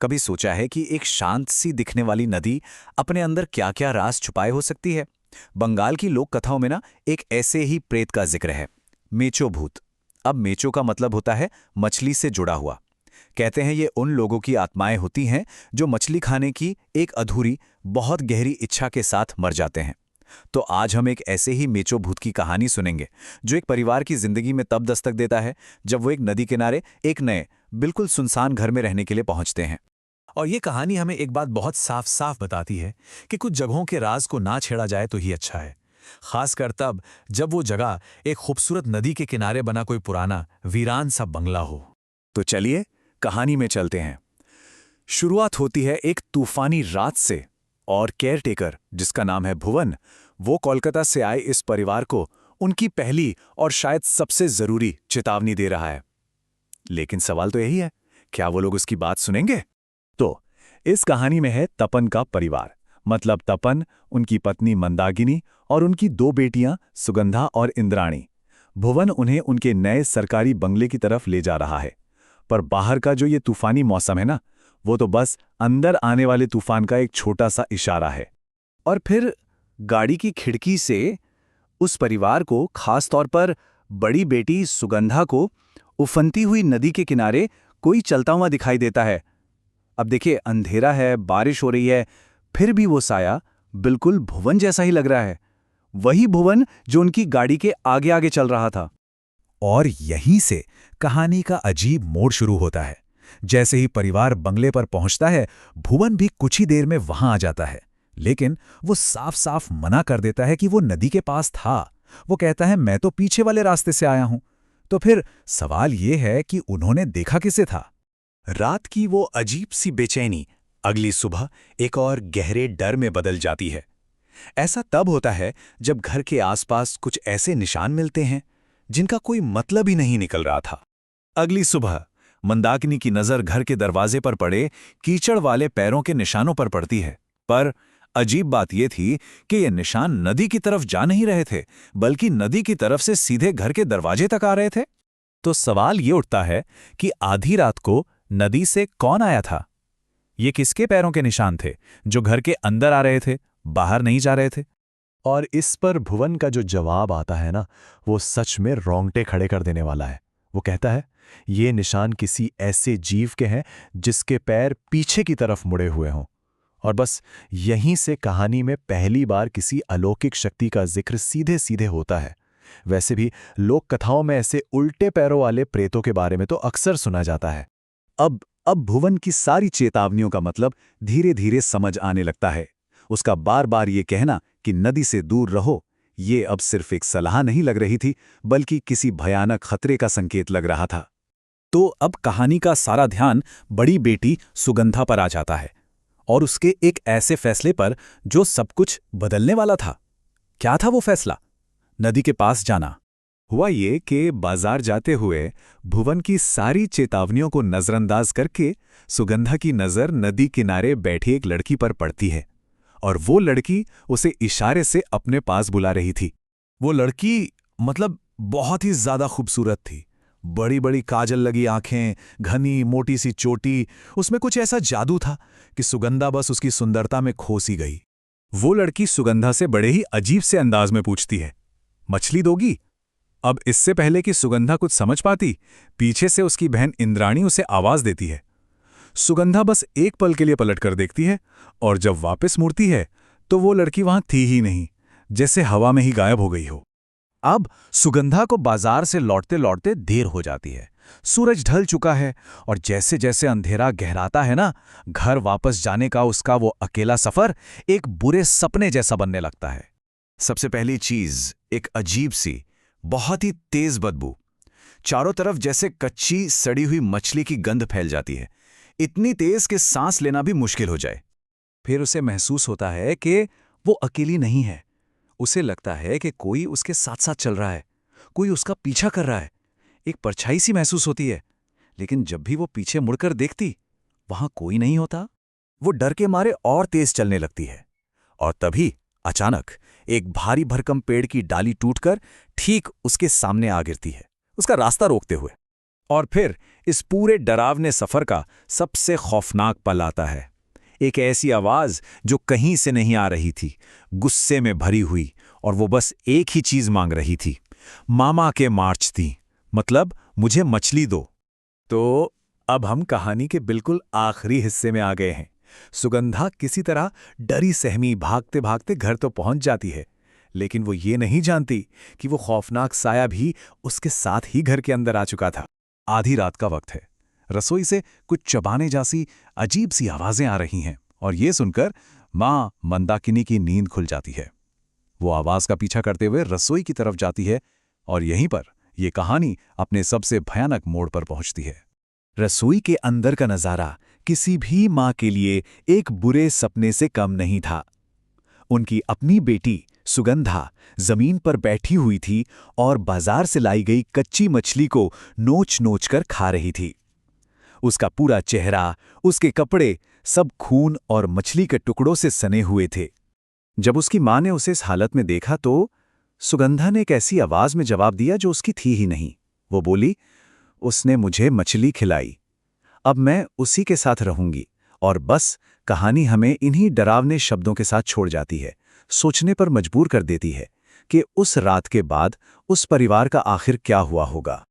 कभी सोचा है कि एक शांत सी दिखने वाली नदी अपने अंदर क्या क्या राज छुपाए हो सकती है। बंगाल की लोक कथाओं में ना एक ऐसे ही प्रेत का जिक्र है, मेचो भूत। अब मेचो का मतलब होता है मछली से जुड़ा हुआ। कहते हैं ये उन लोगों की आत्माएं होती हैं जो मछली खाने की एक अधूरी, बहुत गहरी इच्छा के साथ मर जाते हैं। तो आज हम एक ऐसे ही मेचो भूत की कहानी सुनेंगे जो एक परिवार की जिंदगी में तब दस्तक देता है जब वो एक नदी किनारे एक नए, बिल्कुल सुनसान घर में रहने के लिए पहुंचते हैं। और ये कहानी हमें एक बात बहुत साफ साफ बताती है कि कुछ जगहों के राज को ना छेड़ा जाए तो ही अच्छा है। खासकर तब जब वो जगह एक खूबसूरत नदी के किनारे बना कोई पुराना वीरान सा बंगला हो। तो चलिए कहानी में चलते हैं। शुरुआत होती है एक तूफानी रात से, और केयरटेकर, जिसका नाम है भुवन, वो कोलकाता से आए इस परिवार को उनकी पहली और शायद सबसे जरूरी चेतावनी दे रहा है। लेकिन सवाल तो यही है, क्या वो लोग उसकी बात सुनेंगे? तो इस कहानी में है तपन का परिवार, मतलब तपन, उनकी पत्नी मंदाकिनी और उनकी दो बेटियां सुगंधा और इंद्राणी। भुवन उन्हें उनके नए सरकारी बंगले की तरफ ले जा रहा है, पर बाहर का जो ये तूफानी मौसम है ना, वो तो बस अंदर आने वाले तूफान का एक छोटा सा इशारा है। और फिर गाड़ी की खिड़की से उस परिवार को, खास तौर पर बड़ी बेटी सुगंधा को, उफनती हुई नदी के किनारे कोई चलता हुआ दिखाई देता है। अब देखिए, अंधेरा है, बारिश हो रही है, फिर भी वो साया बिल्कुल भुवन जैसा ही लग रहा है। वही भुवन जो उनकी गाड़ी के आगे आगे चल रहा था। और यहीं से कहानी का अजीब मोड़ शुरू होता है। जैसे ही परिवार बंगले पर पहुंचता है, भुवन भी कुछ ही देर में वहां आ जाता है। लेकिन वो साफ साफ मना कर देता है कि वो नदी के पास था। वो कहता है, मैं तो पीछे वाले रास्ते से आया हूं। तो फिर सवाल ये है कि उन्होंने देखा किसे था? रात की वो अजीब सी बेचैनी अगली सुबह एक और गहरे डर में बदल जाती है। ऐसा तब होता है जब घर के आसपास कुछ ऐसे निशान मिलते हैं जिनका कोई मतलब ही नहीं निकल रहा था। अगली सुबह मंदाकिनी की नजर घर के दरवाजे पर पड़े कीचड़ वाले पैरों के निशानों पर पड़ती है। पर अजीब बात यह थी कि ये निशान नदी की तरफ जा नहीं रहे थे, बल्कि नदी की तरफ से सीधे घर के दरवाजे तक आ रहे थे। तो सवाल ये उठता है कि आधी रात को नदी से कौन आया था? ये किसके पैरों के निशान थे जो घर के अंदर आ रहे थे, बाहर नहीं जा रहे थे? और इस पर भुवन का जो जवाब आता है ना, वो सच में रोंगटे खड़े कर देने वाला है। वो कहता है, ये निशान किसी ऐसे जीव के हैं जिसके पैर पीछे की तरफ मुड़े हुए हों। और बस यहीं से कहानी में पहली बार किसी अलौकिक शक्ति का जिक्र सीधे सीधे होता है। वैसे भी लोक कथाओं में ऐसे उल्टे पैरों वाले प्रेतों के बारे में तो अक्सर सुना जाता है। अब भुवन की सारी चेतावनियों का मतलब धीरे धीरे समझ आने लगता है। उसका बार बार ये कहना कि नदी से दूर रहो, ये अब सिर्फ एक सलाह नहीं लग रही थी, बल्कि किसी भयानक खतरे का संकेत लग रहा था। तो अब कहानी का सारा ध्यान बड़ी बेटी सुगंधा पर आ जाता है, और उसके एक ऐसे फैसले पर जो सब कुछ बदलने वाला था। क्या था वो फैसला? नदी के पास जाना। हुआ ये कि बाजार जाते हुए भुवन की सारी चेतावनियों को नजरअंदाज करके सुगंधा की नजर नदी किनारे बैठी एक लड़की पर पड़ती है, और वो लड़की उसे इशारे से अपने पास बुला रही थी। वो लड़की मतलब बहुत ही ज्यादा खूबसूरत थी। बड़ी बड़ी काजल लगी आंखें, घनी मोटी सी चोटी, उसमें कुछ ऐसा जादू था कि सुगंधा बस उसकी सुंदरता में खो सी गई। वो लड़की सुगंधा से बड़े ही अजीब से अंदाज में पूछती है, मछली दोगी? अब इससे पहले कि सुगंधा कुछ समझ पाती, पीछे से उसकी बहन इंद्राणी उसे आवाज देती है। सुगंधा बस एक पल के लिए पलट कर देखती है, और जब वापस मुड़ती है तो वो लड़की वहां थी ही नहीं, जैसे हवा में ही गायब हो गई हो। अब सुगंधा को बाजार से लौटते लौटते देर हो जाती है। सूरज ढल चुका है, और जैसे जैसे अंधेरा गहराता है ना, घर वापस जाने का उसका वो अकेला सफर एक बुरे सपने जैसा बनने लगता है। सबसे पहली चीज, एक अजीब सी, बहुत ही तेज बदबू। चारों तरफ जैसे कच्ची सड़ी हुई मछली की गंध फैल जाती है, इतनी तेज कि सांस लेना भी मुश्किल हो जाए। फिर उसे महसूस होता है कि वो अकेली नहीं है। उसे लगता है कि कोई उसके साथ साथ चल रहा है, कोई उसका पीछा कर रहा है। एक परछाई सी महसूस होती है, लेकिन जब भी वो पीछे मुड़कर देखती, वहां कोई नहीं होता। वो डर के मारे और तेज चलने लगती है, और तभी अचानक एक भारी भरकम पेड़ की डाली टूटकर ठीक उसके सामने आ गिरती है, उसका रास्ता रोकते हुए। और फिर इस पूरे डरावने सफर का सबसे खौफनाक पल आता है। एक ऐसी आवाज जो कहीं से नहीं आ रही थी, गुस्से में भरी हुई, और वो बस एक ही चीज मांग रही थी, मामा के मार्च थी, मतलब मुझे मछली दो। तो अब हम कहानी के बिल्कुल आखिरी हिस्से में आ गए हैं। सुगंधा किसी तरह डरी सहमी भागते भागते घर तो पहुंच जाती है, लेकिन वो ये नहीं जानती कि वो खौफनाक साया भी उसके साथ ही घर के अंदर आ चुका था। आधी रात का वक्त है। रसोई से कुछ चबाने जैसी अजीब सी आवाजें आ रही हैं और ये सुनकर माँ मंदाकिनी की नींद खुल जाती है। वो आवाज का पीछा करते हुए रसोई की तरफ जाती है और यहीं पर ये कहानी अपने सबसे भयानक मोड़ पर पहुंचती है। रसोई के अंदर का नजारा किसी भी माँ के लिए एक बुरे सपने से कम नहीं था। उनकी अपनी बेटी सुगंधा जमीन पर बैठी हुई थी और बाजार से लाई गई कच्ची मछली को नोच नोच कर खा रही थी। उसका पूरा चेहरा, उसके कपड़े सब खून और मछली के टुकड़ों से सने हुए थे। जब उसकी माँ ने उसे इस हालत में देखा तो सुगंधा ने एक ऐसी आवाज में जवाब दिया जो उसकी थी ही नहीं। वो बोली, उसने मुझे मछली खिलाई, अब मैं उसी के साथ रहूंगी। और बस कहानी हमें इन्हीं डरावने शब्दों के साथ छोड़ जाती है, सोचने पर मजबूर कर देती है कि उस रात के बाद उस परिवार का आखिर क्या हुआ होगा।